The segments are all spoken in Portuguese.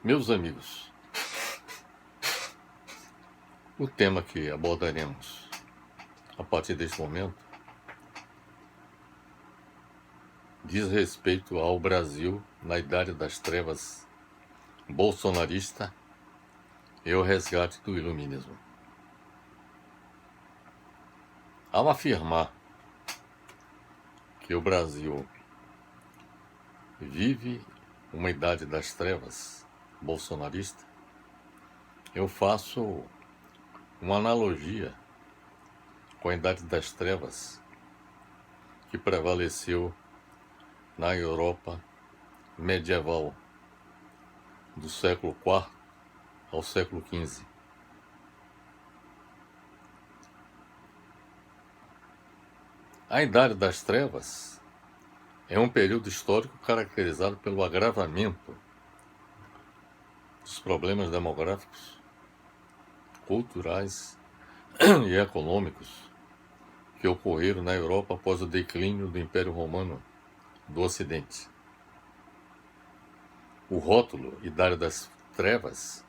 Meus amigos, o tema que abordaremos a partir deste momento diz respeito ao Brasil na Idade das Trevas bolsonarista e o resgate do iluminismo. Ao afirmar que o Brasil vive uma Idade das Trevas bolsonarista, eu faço uma analogia com a Idade das Trevas que prevaleceu na Europa medieval, do século IV ao século XV. A Idade das Trevas é um período histórico caracterizado pelo agravamento dos problemas demográficos, culturais e econômicos que ocorreram na Europa após o declínio do Império Romano do Ocidente. O rótulo Idade das Trevas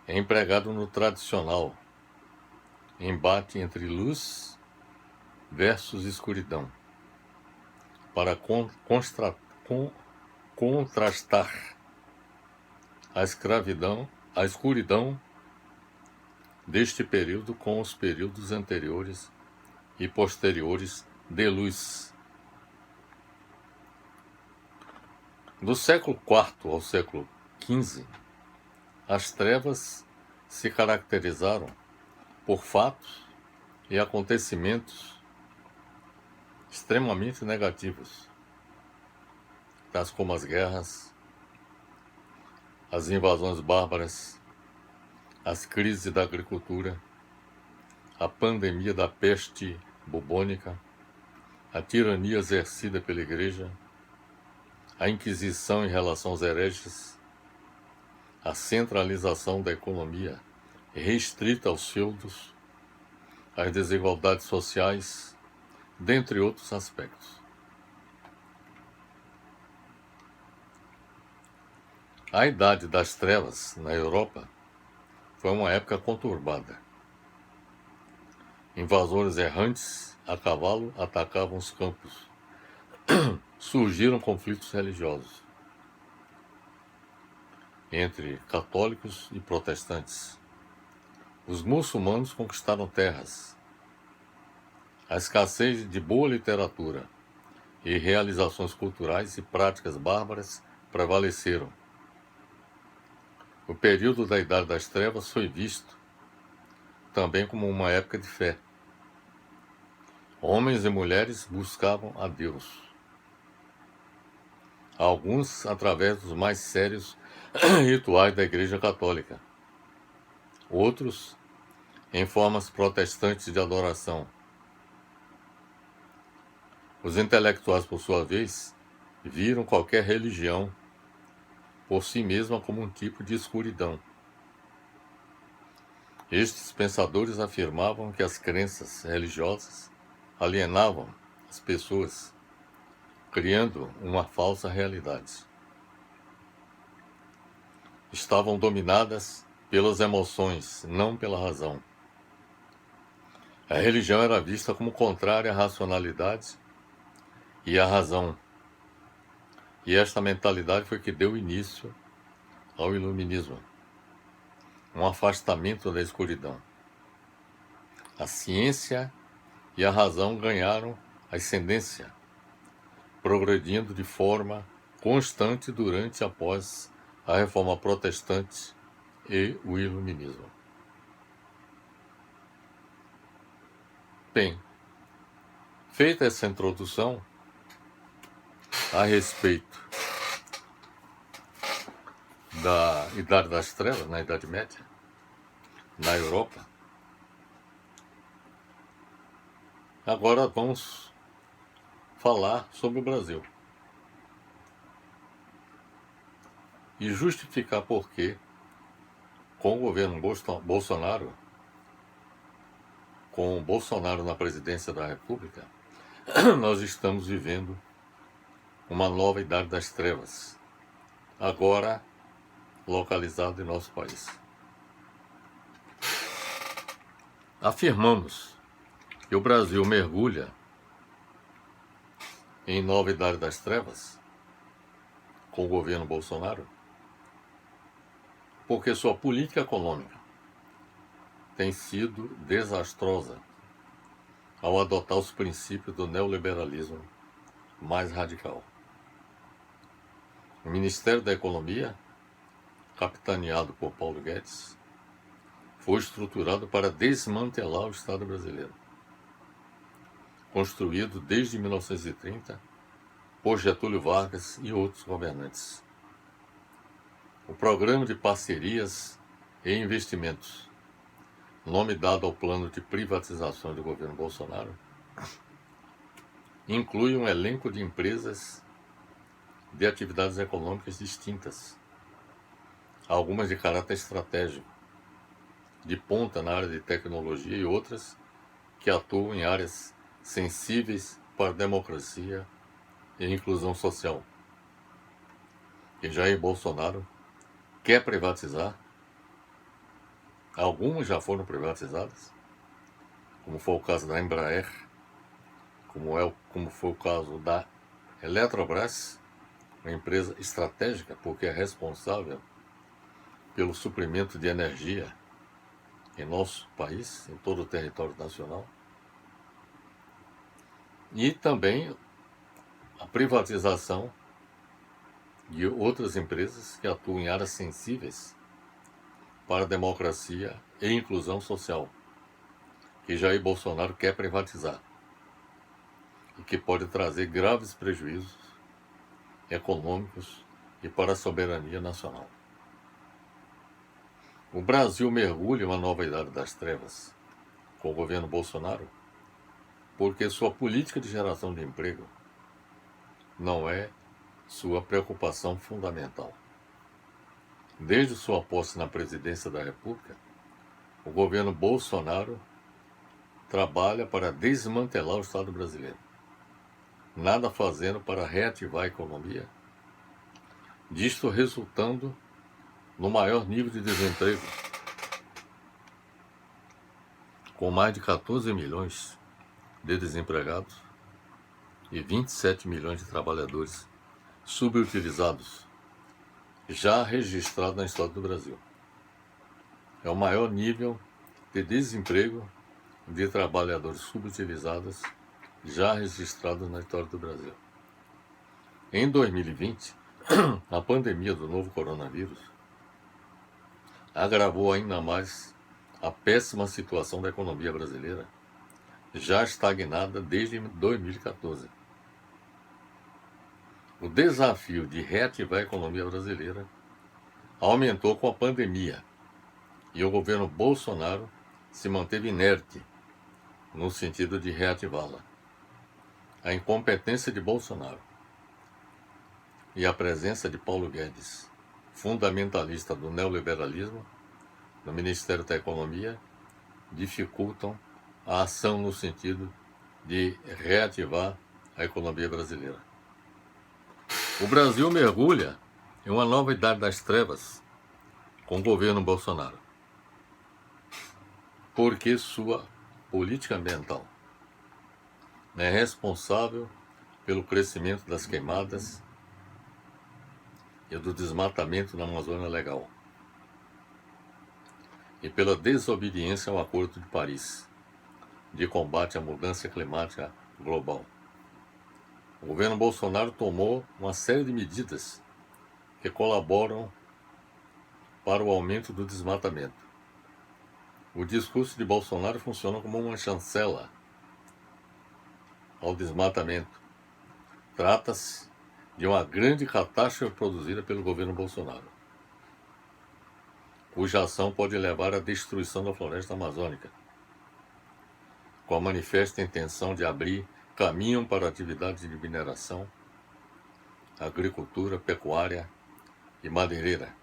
é empregado no tradicional embate entre luz versus escuridão, para contrastar a escuridão deste período com os períodos anteriores e posteriores de luz. Do século IV ao século XV, as trevas se caracterizaram por fatos e acontecimentos extremamente negativos, tais como as guerras, as invasões bárbaras, as crises da agricultura, a pandemia da peste bubônica, a tirania exercida pela Igreja, a Inquisição em relação aos hereges, a centralização da economia restrita aos feudos, as desigualdades sociais, dentre outros aspectos. A Idade das Trevas, na Europa, foi uma época conturbada. Invasores errantes a cavalo atacavam os campos. Surgiram conflitos religiosos entre católicos e protestantes. Os muçulmanos conquistaram terras. A escassez de boa literatura e realizações culturais e práticas bárbaras prevaleceram. O período da Idade das Trevas foi visto também como uma época de fé. Homens e mulheres buscavam a Deus. Alguns através dos mais sérios rituais da Igreja Católica. Outros em formas protestantes de adoração. Os intelectuais, por sua vez, viram qualquer religião por si mesma como um tipo de escuridão. Estes pensadores afirmavam que as crenças religiosas alienavam as pessoas, criando uma falsa realidade. Estavam dominadas pelas emoções, não pela razão. A religião era vista como contrária à racionalidade e à razão. E esta mentalidade foi que deu início ao iluminismo, um afastamento da escuridão. A ciência e a razão ganharam ascendência, progredindo de forma constante durante e após a Reforma Protestante e o Iluminismo. Bem, feita essa introdução a respeito da Idade das Trevas, na Idade Média, na Europa, agora vamos falar sobre o Brasil e justificar por que, com o governo Bolsonaro, com o Bolsonaro na presidência da República, nós estamos vivendo uma nova Idade das Trevas, agora localizado em nosso país. Afirmamos que o Brasil mergulha em nova idade das trevas com o governo Bolsonaro porque sua política econômica tem sido desastrosa ao adotar os princípios do neoliberalismo mais radical. O Ministério da Economia, capitaneado por Paulo Guedes, foi estruturado para desmantelar o Estado brasileiro, construído desde 1930 por Getúlio Vargas e outros governantes. O Programa de Parcerias e Investimentos, nome dado ao plano de privatização do governo Bolsonaro, inclui um elenco de empresas de atividades econômicas distintas, algumas de caráter estratégico, de ponta na área de tecnologia e outras que atuam em áreas sensíveis para a democracia e a inclusão social. E Jair Bolsonaro quer privatizar, algumas já foram privatizadas, como foi o caso da Embraer, como foi o caso da Eletrobras, uma empresa estratégica porque é responsável pelo suprimento de energia em nosso país, em todo o território nacional. E também a privatização de outras empresas que atuam em áreas sensíveis para a democracia e inclusão social, que Jair Bolsonaro quer privatizar e que pode trazer graves prejuízos econômicos e para a soberania nacional. O Brasil mergulha em uma nova idade das trevas com o governo Bolsonaro porque sua política de geração de emprego não é sua preocupação fundamental. Desde sua posse na presidência da República, o governo Bolsonaro trabalha para desmantelar o Estado brasileiro, nada fazendo para reativar a economia, disto resultando no maior nível de desemprego, com mais de 14 milhões de desempregados e 27 milhões de trabalhadores subutilizados, já registrado na história do Brasil. É o maior nível de desemprego de trabalhadores subutilizados já registrado na história do Brasil. Em 2020, a pandemia do novo coronavírus agravou ainda mais a péssima situação da economia brasileira, já estagnada desde 2014. O desafio de reativar a economia brasileira aumentou com a pandemia e o governo Bolsonaro se manteve inerte no sentido de reativá-la. A incompetência de Bolsonaro e a presença de Paulo Guedes, fundamentalista do neoliberalismo, no Ministério da Economia, dificultam a ação no sentido de reativar a economia brasileira. O Brasil mergulha em uma nova idade das trevas com o governo Bolsonaro, porque sua política ambiental é responsável pelo crescimento das queimadas e do desmatamento na Amazônia Legal e pela desobediência ao Acordo de Paris de combate à mudança climática global. O governo Bolsonaro tomou uma série de medidas que colaboram para o aumento do desmatamento. O discurso de Bolsonaro funciona como uma chancela ao desmatamento. Trata-se de uma grande catástrofe produzida pelo governo Bolsonaro, cuja ação pode levar à destruição da floresta amazônica, com a manifesta intenção de abrir caminho para atividades de mineração, agricultura, pecuária e madeireira.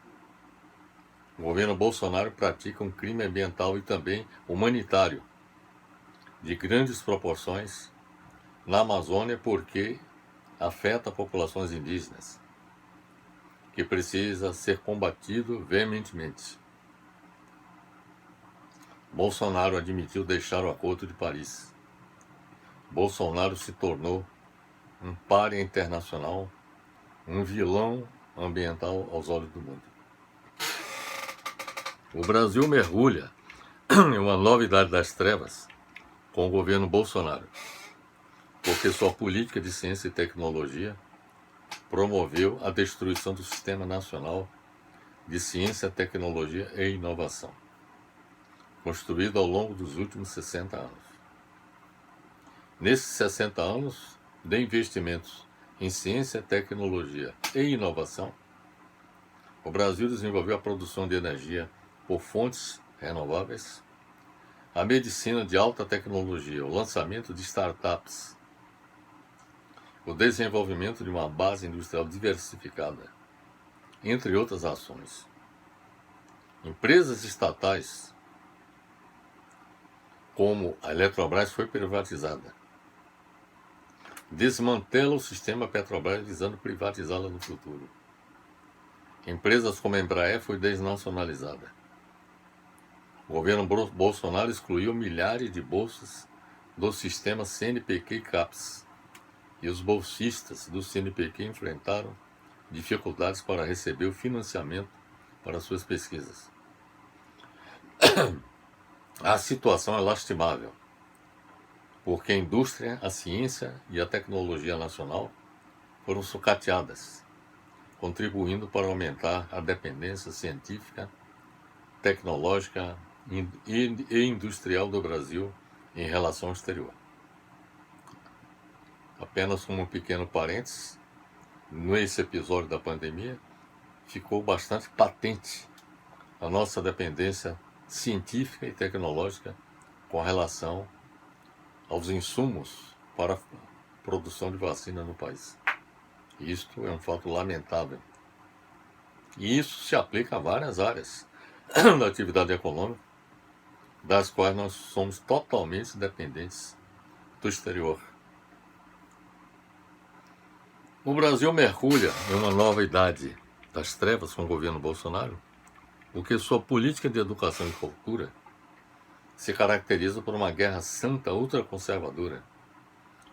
O governo Bolsonaro pratica um crime ambiental e também humanitário de grandes proporções na Amazônia porque afeta populações indígenas que precisa ser combatido veementemente. Bolsonaro admitiu deixar o Acordo de Paris. Bolsonaro se tornou um pária internacional, um vilão ambiental aos olhos do mundo. O Brasil mergulha em uma nova idade das trevas com o governo Bolsonaro, porque sua política de ciência e tecnologia promoveu a destruição do Sistema Nacional de Ciência, Tecnologia e Inovação, construído ao longo dos últimos 60 anos. Nesses 60 anos de investimentos em ciência, tecnologia e inovação, o Brasil desenvolveu a produção de energia por fontes renováveis, a medicina de alta tecnologia, o lançamento de startups, o desenvolvimento de uma base industrial diversificada, entre outras ações. Empresas estatais, como a Eletrobras, foi privatizada. Desmantela o sistema Petrobras visando privatizá-la no futuro. Empresas como a Embraer foi desnacionalizada. O governo Bolsonaro excluiu milhares de bolsas do sistema CNPq e CAPES, e os bolsistas do CNPq enfrentaram dificuldades para receber o financiamento para suas pesquisas. A situação é lastimável, porque a indústria, a ciência e a tecnologia nacional foram sucateadas, contribuindo para aumentar a dependência científica, tecnológica e industrial do Brasil em relação ao exterior. Apenas como um pequeno parênteses, nesse episódio da pandemia, ficou bastante patente a nossa dependência científica e tecnológica com relação aos insumos para a produção de vacina no país. Isto é um fato lamentável. E isso se aplica a várias áreas da atividade econômica, das quais nós somos totalmente dependentes do exterior. O Brasil mergulha em uma nova idade das trevas com o governo Bolsonaro, porque sua política de educação e cultura se caracteriza por uma guerra santa ultraconservadora,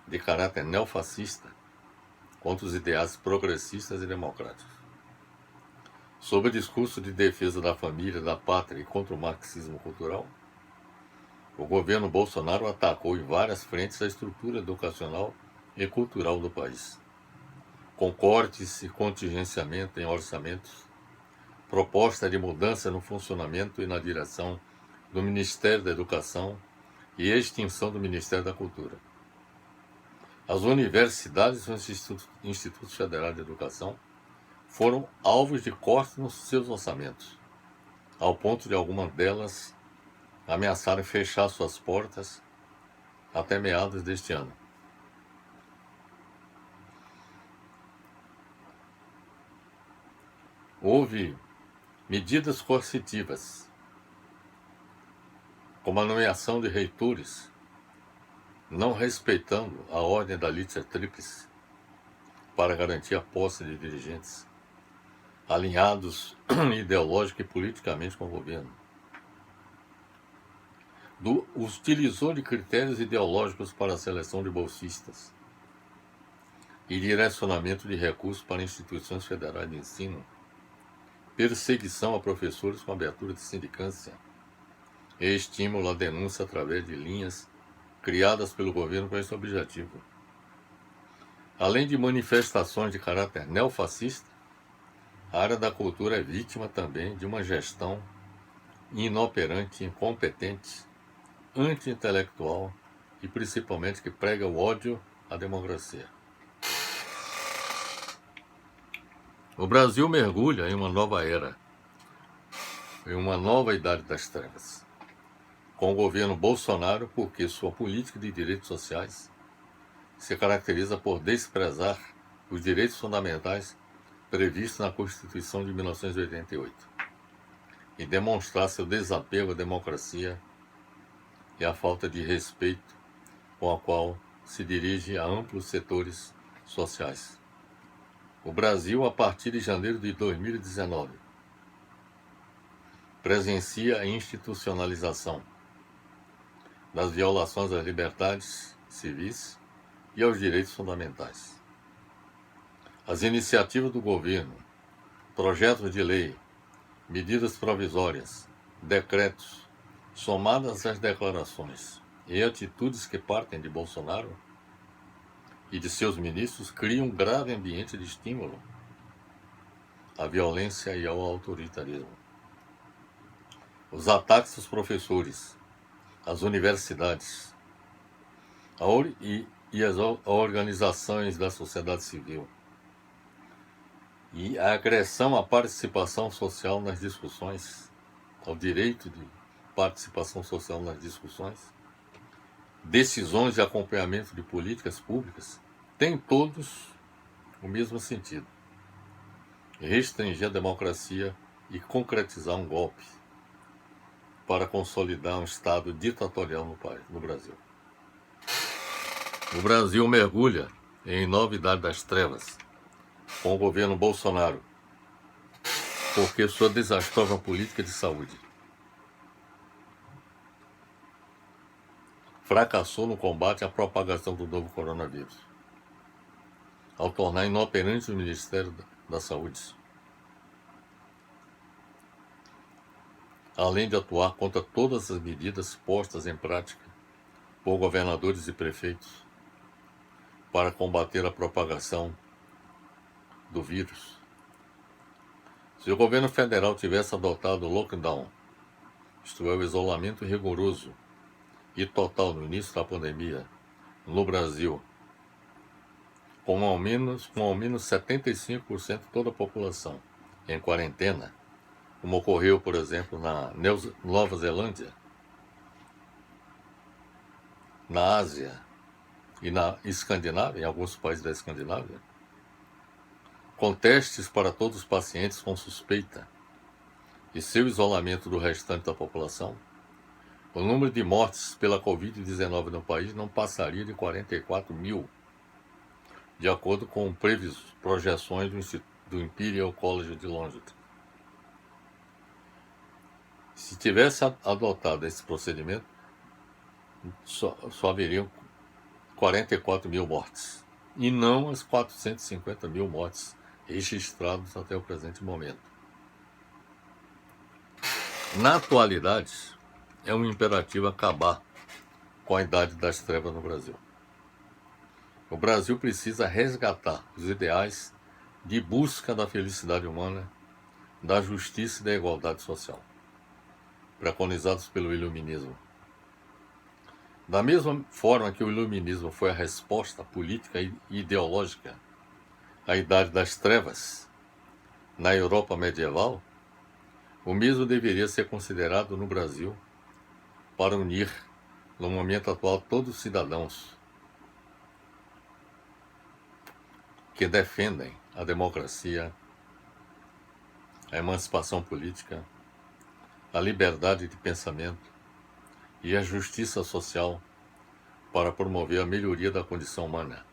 de caráter neofascista, contra os ideais progressistas e democráticos. Sob o discurso de defesa da família, da pátria e contra o marxismo cultural, o governo Bolsonaro atacou em várias frentes a estrutura educacional e cultural do país, com cortes e contingenciamento em orçamentos, proposta de mudança no funcionamento e na direção do Ministério da Educação e extinção do Ministério da Cultura. As universidades e os institutos federais de educação foram alvos de cortes nos seus orçamentos, ao ponto de algumas delas ameaçarem fechar suas portas até meados deste ano. Houve medidas coercitivas, como a nomeação de reitores, não respeitando a ordem da Litia Tríplice para garantir a posse de dirigentes alinhados ideológica e politicamente com o governo. Utilizou de critérios ideológicos para a seleção de bolsistas e direcionamento de recursos para instituições federais de ensino, perseguição a professores com abertura de sindicância e estímulo à denúncia através de linhas criadas pelo governo com esse objetivo. Além de manifestações de caráter neofascista, a área da cultura é vítima também de uma gestão inoperante, incompetente, anti-intelectual e principalmente que prega o ódio à democracia. O Brasil mergulha em uma nova era, em uma nova idade das trevas, com o governo Bolsonaro, porque sua política de direitos sociais se caracteriza por desprezar os direitos fundamentais previstos na Constituição de 1988 e demonstrar seu desapego à democracia e a falta de respeito com a qual se dirige a amplos setores sociais. O Brasil, a partir de janeiro de 2019, presencia a institucionalização das violações às liberdades civis e aos direitos fundamentais. As iniciativas do governo, projetos de lei, medidas provisórias, decretos, somadas às declarações e atitudes que partem de Bolsonaro e de seus ministros, criam um grave ambiente de estímulo à violência e ao autoritarismo. Os ataques aos professores, às universidades e às organizações da sociedade civil, e a agressão à participação social nas discussões, ao direito de participação social nas discussões, decisões de acompanhamento de políticas públicas, têm todos o mesmo sentido: restringir a democracia e concretizar um golpe para consolidar um Estado ditatorial no Brasil. O Brasil mergulha em nova idade das trevas com o governo Bolsonaro, porque sua desastrosa política de saúde fracassou no combate à propagação do novo coronavírus, ao tornar inoperante o Ministério da Saúde, além de atuar contra todas as medidas postas em prática por governadores e prefeitos para combater a propagação do vírus. Se o governo federal tivesse adotado o lockdown, isto é, o isolamento rigoroso e total no início da pandemia no Brasil, com ao menos 75% de toda a população em quarentena, como ocorreu, por exemplo, na Nova Zelândia, na Ásia e na Escandinávia, em alguns países da Escandinávia, com testes para todos os pacientes com suspeita e seu isolamento do restante da população, o número de mortes pela Covid-19 no país não passaria de 44 mil, de acordo com projeções do Imperial College de Londres. Se tivesse adotado esse procedimento, só haveriam 44 mil mortes, e não as 450 mil mortes registradas até o presente momento. Na atualidade, é um imperativo acabar com a idade das trevas no Brasil. O Brasil precisa resgatar os ideais de busca da felicidade humana, da justiça e da igualdade social, preconizados pelo Iluminismo. Da mesma forma que o Iluminismo foi a resposta política e ideológica à Idade das Trevas na Europa medieval, o mesmo deveria ser considerado no Brasil para unir, no momento atual, todos os cidadãos que defendem a democracia, a emancipação política, a liberdade de pensamento e a justiça social para promover a melhoria da condição humana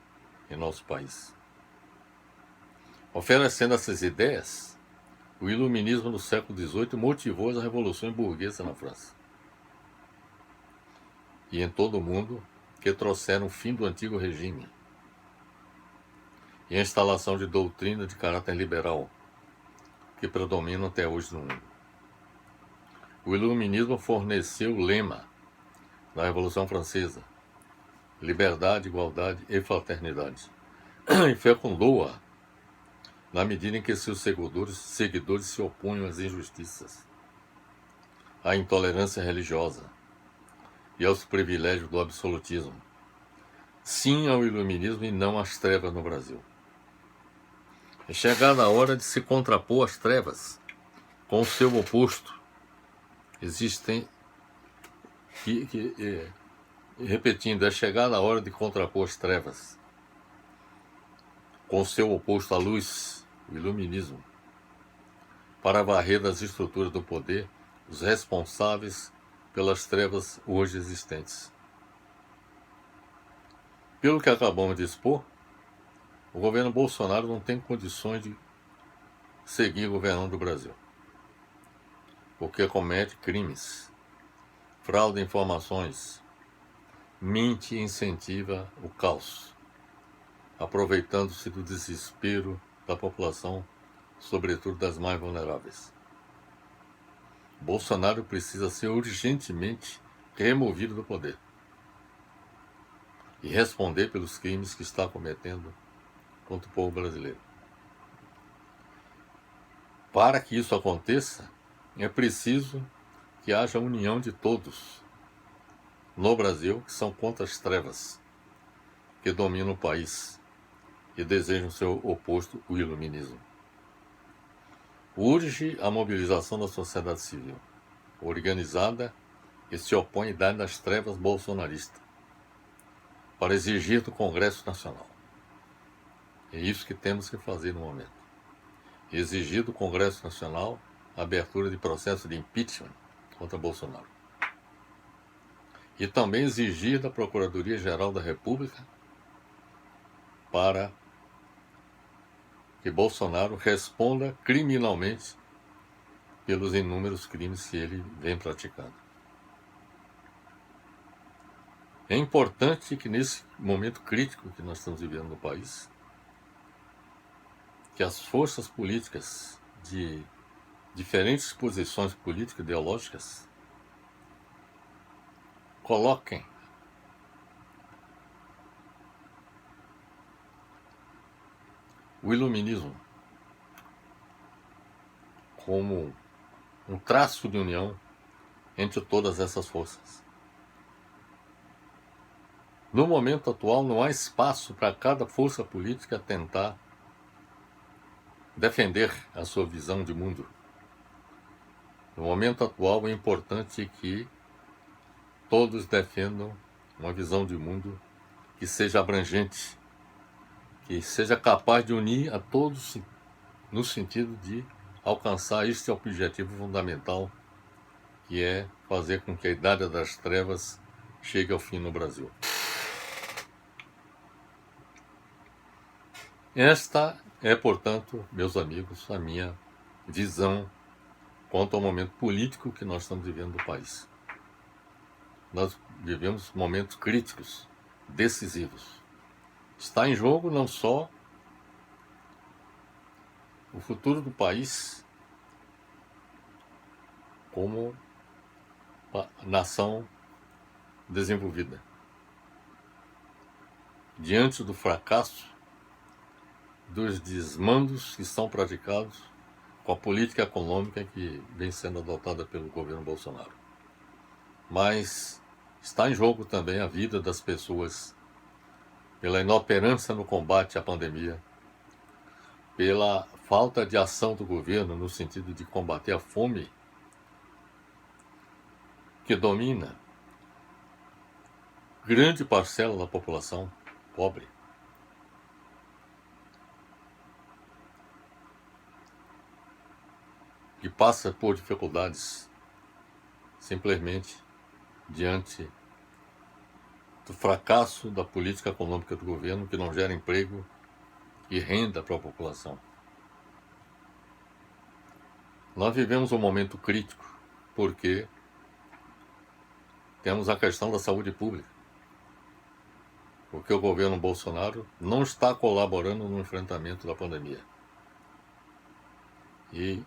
em nosso país. Oferecendo essas ideias, o Iluminismo no século XVIII motivou as revoluções burguesas na França e em todo o mundo, que trouxeram o fim do antigo regime e a instalação de doutrina de caráter liberal que predominam até hoje no mundo. O Iluminismo forneceu o lema da Revolução Francesa: liberdade, igualdade e fraternidade, e fecundou-a na medida em que seus seguidores se opunham às injustiças, à intolerância religiosa e aos privilégios do absolutismo. Sim ao Iluminismo e não às trevas no Brasil. É chegada a hora de se contrapor às trevas com o seu oposto. Repetindo, é chegada a hora de contrapor as trevas com o seu oposto à luz, o Iluminismo, para varrer das estruturas do poder os responsáveis pelas trevas hoje existentes. Pelo que acabamos de expor, O governo Bolsonaro não tem condições de seguir governando o Brasil, porque comete crimes, fraude informações, mente e incentiva o caos, aproveitando-se do desespero da população, sobretudo das mais vulneráveis. Bolsonaro precisa ser urgentemente removido do poder e responder pelos crimes que está cometendo contra o povo brasileiro. Para que isso aconteça, é preciso que haja união de todos no Brasil que são contra as trevas que dominam o país e desejam seu oposto, o iluminismo. Urge a mobilização da sociedade civil, organizada e se opõe à idade das trevas bolsonaristas, para exigir do Congresso Nacional. É isso que temos que fazer no momento. Exigir do Congresso Nacional a abertura de processo de impeachment contra Bolsonaro. E também exigir da Procuradoria-Geral da República para que Bolsonaro responda criminalmente pelos inúmeros crimes que ele vem praticando. É importante que nesse momento crítico que nós estamos vivendo no país, que as forças políticas de diferentes posições políticas ideológicas coloquem o iluminismo como um traço de união entre todas essas forças. No momento atual, não há espaço para cada força política tentar defender a sua visão de mundo. No momento atual, é importante que todos defendam uma visão de mundo que seja abrangente, que seja capaz de unir a todos no sentido de alcançar este objetivo fundamental, que é fazer com que a Idade das Trevas chegue ao fim no Brasil. Esta é, portanto, meus amigos, a minha visão quanto ao momento político que nós estamos vivendo no país. Nós vivemos momentos críticos, decisivos. Está em jogo não só o futuro do país como a nação desenvolvida. Diante do fracasso dos desmandos que são praticados com a política econômica que vem sendo adotada pelo governo Bolsonaro. Mas está em jogo também a vida das pessoas, pela inoperância no combate à pandemia, pela falta de ação do governo no sentido de combater a fome que domina grande parcela da população pobre. Que passa por dificuldades simplesmente diante do fracasso da política econômica do governo, que não gera emprego e renda para a população. Nós vivemos um momento crítico porque temos a questão da saúde pública, porque o governo Bolsonaro não está colaborando no enfrentamento da pandemia. E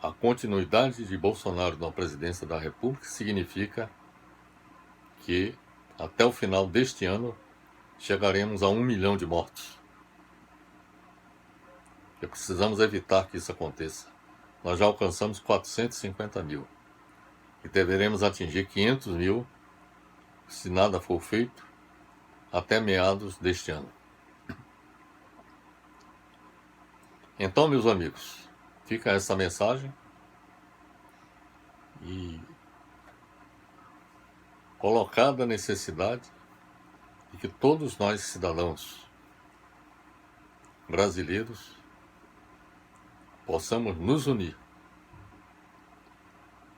a continuidade de Bolsonaro na presidência da República significa que até o final deste ano chegaremos a 1 milhão de mortos. E precisamos evitar que isso aconteça. Nós já alcançamos 450 mil e deveremos atingir 500 mil, se nada for feito, até meados deste ano. Então, meus amigos, fica essa mensagem e colocada a necessidade de que todos nós, cidadãos brasileiros, possamos nos unir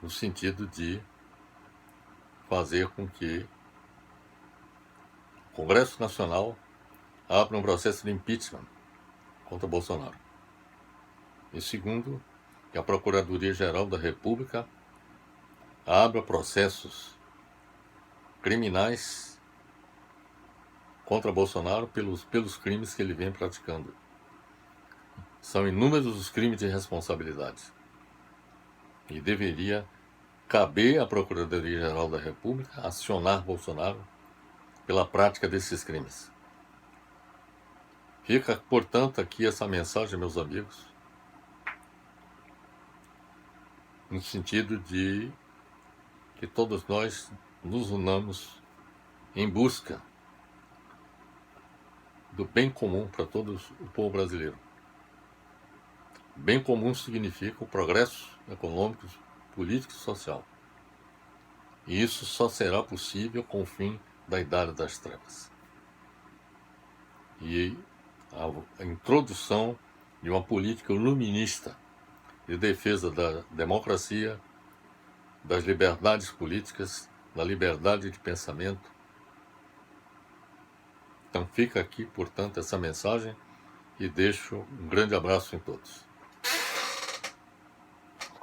no sentido de fazer com que o Congresso Nacional abra um processo de impeachment contra Bolsonaro. E segundo, que a Procuradoria-Geral da República abra processos criminais contra Bolsonaro pelos crimes que ele vem praticando. São inúmeros os crimes de responsabilidade. E deveria caber à Procuradoria-Geral da República acionar Bolsonaro pela prática desses crimes. Fica, portanto, aqui essa mensagem, meus amigos, no sentido de que todos nós nos unamos em busca do bem comum para todo o povo brasileiro. Bem comum significa o progresso econômico, político e social. E isso só será possível com o fim da Idade das Trevas. E a introdução de uma política iluminista de defesa da democracia, das liberdades políticas, da liberdade de pensamento. Então fica aqui, portanto, essa mensagem e deixo um grande abraço em todos.